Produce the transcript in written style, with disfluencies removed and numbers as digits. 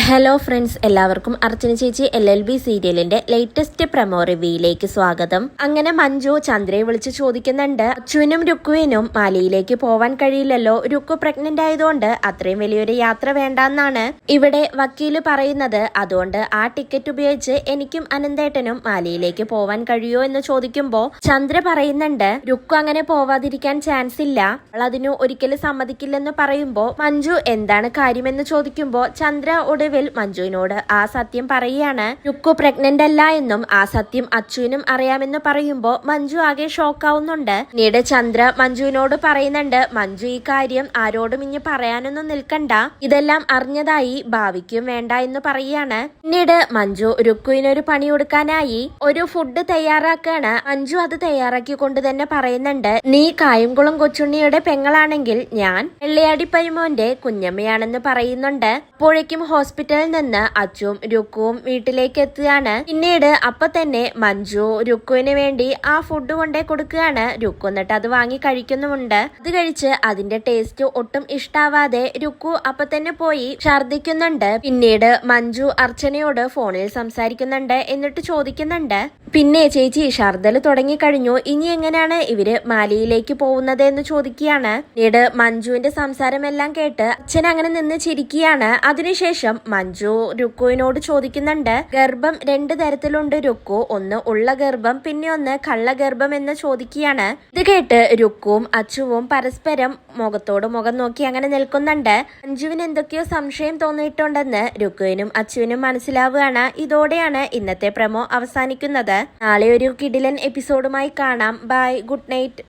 Hello friends, എല്ലാവർക്കും അർച്ചന ചേച്ചി LLB സീരിയലിന്റെ ലേറ്റസ്റ്റ് പ്രമോ റിവ്യൂയിലേക്ക് സ്വാഗതം. അങ്ങനെ മഞ്ജു ചന്ദ്രയെ വിളിച്ച് ചോദിക്കുന്നുണ്ട്, അച്ചുവിനും രുക്കുവിനും മാലിയിലേക്ക് പോവാൻ കഴിയില്ലല്ലോ, രുക്കു പ്രഗ്നന്റ് ആയതുകൊണ്ട് അത്രയും വലിയൊരു യാത്ര വേണ്ടെന്നാണ് ഇവിടെ വക്കീല് പറയുന്നത്. അതുകൊണ്ട് ആ ടിക്കറ്റ് ഉപയോഗിച്ച് എനിക്കും അനന്തേട്ടനും മാലിയിലേക്ക് പോവാൻ കഴിയോ എന്ന് ചോദിക്കുമ്പോ ചന്ദ്ര പറയുന്നുണ്ട്, രുക്കു അങ്ങനെ പോവാതിരിക്കാൻ ചാൻസ് ഇല്ല, അവൾ അതിനു ഒരിക്കലും സമ്മതിക്കില്ലെന്ന് പറയുമ്പോ മഞ്ജു എന്താണ് കാര്യമെന്ന് ചോദിക്കുമ്പോ ചന്ദ്ര ഒടുവിൽ മഞ്ജുവിനോട് ആ സത്യം പറയുകയാണ്. രുക്കു പ്രഗ്നന്റ് അല്ല എന്നും ആ സത്യം അച്ചുവിനും അറിയാമെന്ന് പറയുമ്പോ മഞ്ജു ആകെ ഷോക്കാവുന്നുണ്ട്. പിന്നീട് ചന്ദ്ര മഞ്ജുവിനോട് പറയുന്നുണ്ട്, മഞ്ജു ഈ കാര്യം ആരോടും ഇനി പറയാനൊന്നും നിൽക്കണ്ട, ഇതെല്ലാം അറിഞ്ഞതായി ഭാവിക്കും വേണ്ട എന്ന് പറയുകയാണ്. പിന്നീട് മഞ്ജു രുക്കുവിനൊരു പണി കൊടുക്കാനായി ഒരു ഫുഡ് തയ്യാറാക്കാണ്. മഞ്ജു അത് തയ്യാറാക്കിക്കൊണ്ട് തന്നെ പറയുന്നുണ്ട്, നീ കായംകുളം കൊച്ചുണ്ണിയുടെ പെങ്ങളാണെങ്കിൽ ഞാൻ വെള്ളിയാടി പരിമോന്റെ കുഞ്ഞമ്മയാണെന്ന് പറയുന്നുണ്ട്. അപ്പോഴേക്കും ഹോസ്പിറ്റലിൽ നിന്ന് അച്ചുവും രുക്കുവും വീട്ടിലേക്ക് എത്തുകയാണ്. പിന്നീട് അപ്പൊ തന്നെ മഞ്ജു രുക്കുവിന് വേണ്ടി ആ ഫുഡ് കൊണ്ടേ കൊടുക്കുകയാണ്. രുക്കു എന്നിട്ട് അത് വാങ്ങി കഴിക്കുന്നുമുണ്ട്. അത് കഴിച്ച് അതിന്റെ ടേസ്റ്റ് ഒട്ടും ഇഷ്ടാവാതെ രുക്കു അപ്പൊ തന്നെ പോയി ഛർദിക്കുന്നുണ്ട്. പിന്നീട് മഞ്ജു അർച്ചനയോട് ഫോണിൽ സംസാരിക്കുന്നുണ്ട്. എന്നിട്ട് ചോദിക്കുന്നുണ്ട്, പിന്നെ ചേച്ചി ഛർദൽ തുടങ്ങിക്കഴിഞ്ഞു, ഇനി എങ്ങനെയാണ് ഇവര് മാലിയിലേക്ക് പോകുന്നത് എന്ന് ചോദിക്കുകയാണ്. പിന്നീട് മഞ്ജുവിന്റെ സംസാരമെല്ലാം കേട്ട് അച്ഛൻ അങ്ങനെ നിന്ന് ചിരിക്കുകയാണ്. അതിനുശേഷം മഞ്ജു രുക്കുവിനോട് ചോദിക്കുന്നുണ്ട്, ഗർഭം 2 തരത്തിലുണ്ട് രുക്കു, ഒന്ന് ഉള്ള ഗർഭം പിന്നെ ഒന്ന് കള്ളഗർഭം എന്ന് ചോദിക്കുകയാണ്. ഇത് കേട്ട് രുക്കുവും അച്ചുവും പരസ്പരം മുഖത്തോട് മുഖം നോക്കി അങ്ങനെ നിൽക്കുന്നുണ്ട്. മഞ്ജുവിന് എന്തൊക്കെയോ സംശയം തോന്നിയിട്ടുണ്ടെന്ന് രുക്കുവിനും അച്ചുവിനും മനസ്സിലാവുകയാണ്. ഇതോടെയാണ് ഇന്നത്തെ പ്രമോ അവസാനിക്കുന്നത്. നാളെ ഒരു കിടിലൻ എപ്പിസോഡുമായി കാണാം. Bye, good night.